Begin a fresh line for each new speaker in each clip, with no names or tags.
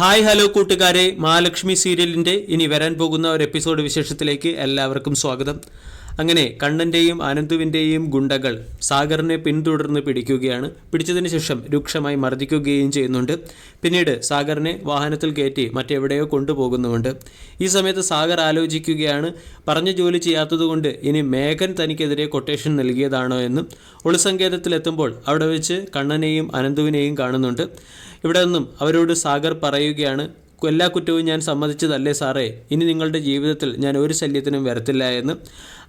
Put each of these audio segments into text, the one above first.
Hi hello കൂട്ടുകാരെ, മഹാലക്ഷ്മി സീരിയലിൻ്റെ ഇനി വരാൻ പോകുന്ന ഒരു എപ്പിസോഡ് വിശേഷത്തിലേക്ക് എല്ലാവർക്കും സ്വാഗതം. അങ്ങനെ കണ്ണൻ്റെയും അനന്തുവിൻ്റെയും ഗുണ്ടകൾ സാഗറിനെ പിന്തുടർന്ന് പിടിക്കുകയാണ്. പിടിച്ചതിന് ശേഷം രൂക്ഷമായി മർദ്ദിക്കുകയും ചെയ്യുന്നുണ്ട്. പിന്നീട് സാഗറിനെ വാഹനത്തിൽ കയറ്റി മറ്റെവിടെയോ കൊണ്ടുപോകുന്നുമുണ്ട്. ഈ സമയത്ത് സാഗർ ആലോചിക്കുകയാണ്, പറഞ്ഞ ജോലി ചെയ്യാത്തതുകൊണ്ട് ഇനി മേഘൻ തനിക്കെതിരെ കൊട്ടേഷൻ നൽകിയതാണോ എന്നും. ഒളിസങ്കേതത്തിലെത്തുമ്പോൾ അവിടെ വെച്ച് കണ്ണനെയും അനന്തുവിനെയും കാണുന്നുണ്ട്. ഇവിടെ നിന്നും അവരോട് സാഗർ പറയുകയാണ്, എല്ലാ കുറ്റവും ഞാൻ സമ്മതിച്ചതല്ലേ സാറേ, ഇനി നിങ്ങളുടെ ജീവിതത്തിൽ ഞാൻ ഒരു ശല്യത്തിനും വരത്തില്ല എന്ന്.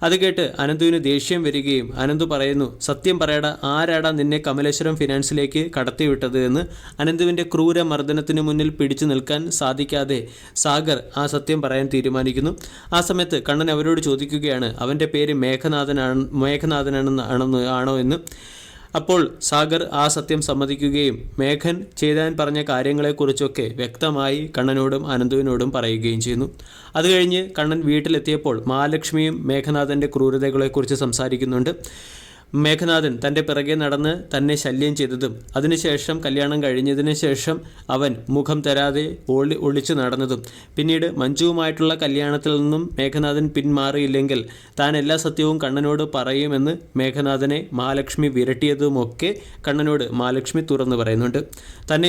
അത് കേട്ട് അനന്തുവിന് ദേഷ്യം വരികയും അനന്തു പറയുന്നു, സത്യം പറയടാ, ആരാടാ നിന്നെ കമലേശ്വരം ഫിനാൻസിലേക്ക് കടത്തിവിട്ടത് എന്ന്. അനന്തുവിൻ്റെ ക്രൂര മർദ്ദനത്തിന് മുന്നിൽ പിടിച്ചു നിൽക്കാൻ സാധിക്കാതെ സാഗർ ആ സത്യം പറയാൻ തീരുമാനിക്കുന്നു. ആ സമയത്ത് കണ്ണൻ അവരോട് ചോദിക്കുകയാണ്, അവൻ്റെ പേര് മേഘനാഥനാണോ എന്ന്. അപ്പോൾ സാഗർ ആ സത്യം സമ്മതിക്കുകയും മേഘൻ ചെയ്താൻ പറഞ്ഞ കാര്യങ്ങളെക്കുറിച്ചൊക്കെ വ്യക്തമായി കണ്ണനോടും അനന്തുവിനോടും പറയുകയും ചെയ്യുന്നു. അത് കഴിഞ്ഞ് കണ്ണൻ വീട്ടിലെത്തിയപ്പോൾ മഹാലക്ഷ്മിയും മേഘനാഥൻ്റെ ക്രൂരതകളെക്കുറിച്ച് സംസാരിക്കുന്നുണ്ട്. മേഘനാഥൻ തൻ്റെ പിറകെ നടന്ന് തന്നെ ശല്യം ചെയ്തതും അതിനുശേഷം കല്യാണം കഴിഞ്ഞതിന് ശേഷം അവൻ മുഖം തരാതെ ഒളിച്ചു നടന്നതും പിന്നീട് മഞ്ജുവുമായിട്ടുള്ള കല്യാണത്തിൽ നിന്നും മേഘനാഥൻ പിന്മാറിയില്ലെങ്കിൽ താൻ എല്ലാ സത്യവും കണ്ണനോട് പറയുമെന്ന് മേഘനാഥനെ മഹാലക്ഷ്മി വിരട്ടിയതുമൊക്കെ കണ്ണനോട് മഹാലക്ഷ്മി തുറന്നു പറയുന്നുണ്ട്. തന്നെ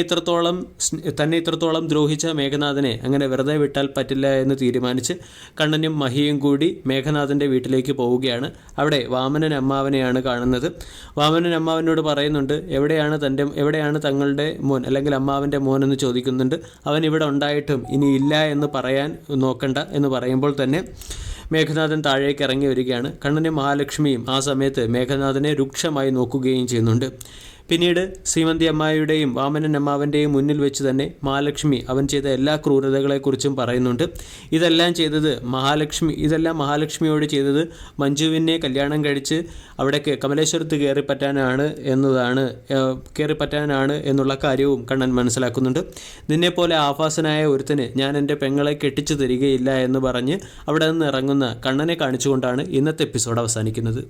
ഇത്രത്തോളം ദ്രോഹിച്ച മേഘനാഥനെ അങ്ങനെ വെറുതെ വിട്ടാൽ പറ്റില്ല എന്ന് തീരുമാനിച്ച് കണ്ണനും മഹിയും കൂടി മേഘനാഥൻ്റെ വീട്ടിലേക്ക് പോവുകയാണ്. അവിടെ വാമനൻ അമ്മാവനെയാണ് കാണുന്നത്. വാമനൻ അമ്മാവനോട് പറയുന്നുണ്ട്, എവിടെയാണ് തങ്ങളുടെ മോൻ അല്ലെങ്കിൽ അമ്മാവൻ്റെ മോൻ എന്ന് ചോദിക്കുന്നുണ്ട്. അവൻ ഇവിടെ ഉണ്ടായിട്ടും ഇനി ഇല്ല എന്ന് പറയാൻ നോക്കണ്ട എന്ന് പറയുമ്പോൾ തന്നെ മേഘനാഥൻ താഴേക്ക് ഇറങ്ങി വരികയാണ്. കണ്ണനും മഹാലക്ഷ്മിയും ആ സമയത്ത് മേഘനാഥനെ രൂക്ഷമായി നോക്കുകയും ചെയ്യുന്നുണ്ട്. പിന്നീട് ശ്രീമന്തി അമ്മായിയുടെയും വാമനൻ അമ്മാവൻ്റെയും മുന്നിൽ വെച്ച് തന്നെ മഹാലക്ഷ്മി അവൻ ചെയ്ത എല്ലാ ക്രൂരതകളെക്കുറിച്ചും പറയുന്നുണ്ട്. ഇതെല്ലാം മഹാലക്ഷ്മിയോട് ചെയ്തത് മഞ്ജുവിനെ കല്യാണം കഴിച്ച് അവിടേക്ക് കമലേശ്വരത്ത് കയറിപ്പറ്റാനാണ് എന്നുള്ള കാര്യവും കണ്ണൻ മനസ്സിലാക്കുന്നുണ്ട്. നിന്നെപ്പോലെ ആഭാസനായ ഒരുത്തന് ഞാൻ എൻ്റെ പെങ്ങളെ കെട്ടിച്ചു തരികയില്ല എന്ന് പറഞ്ഞ് അവിടെ നിന്ന് ഇറങ്ങുന്ന കണ്ണനെ കാണിച്ചുകൊണ്ടാണ് ഇന്നത്തെ എപ്പിസോഡ് അവസാനിക്കുന്നത്.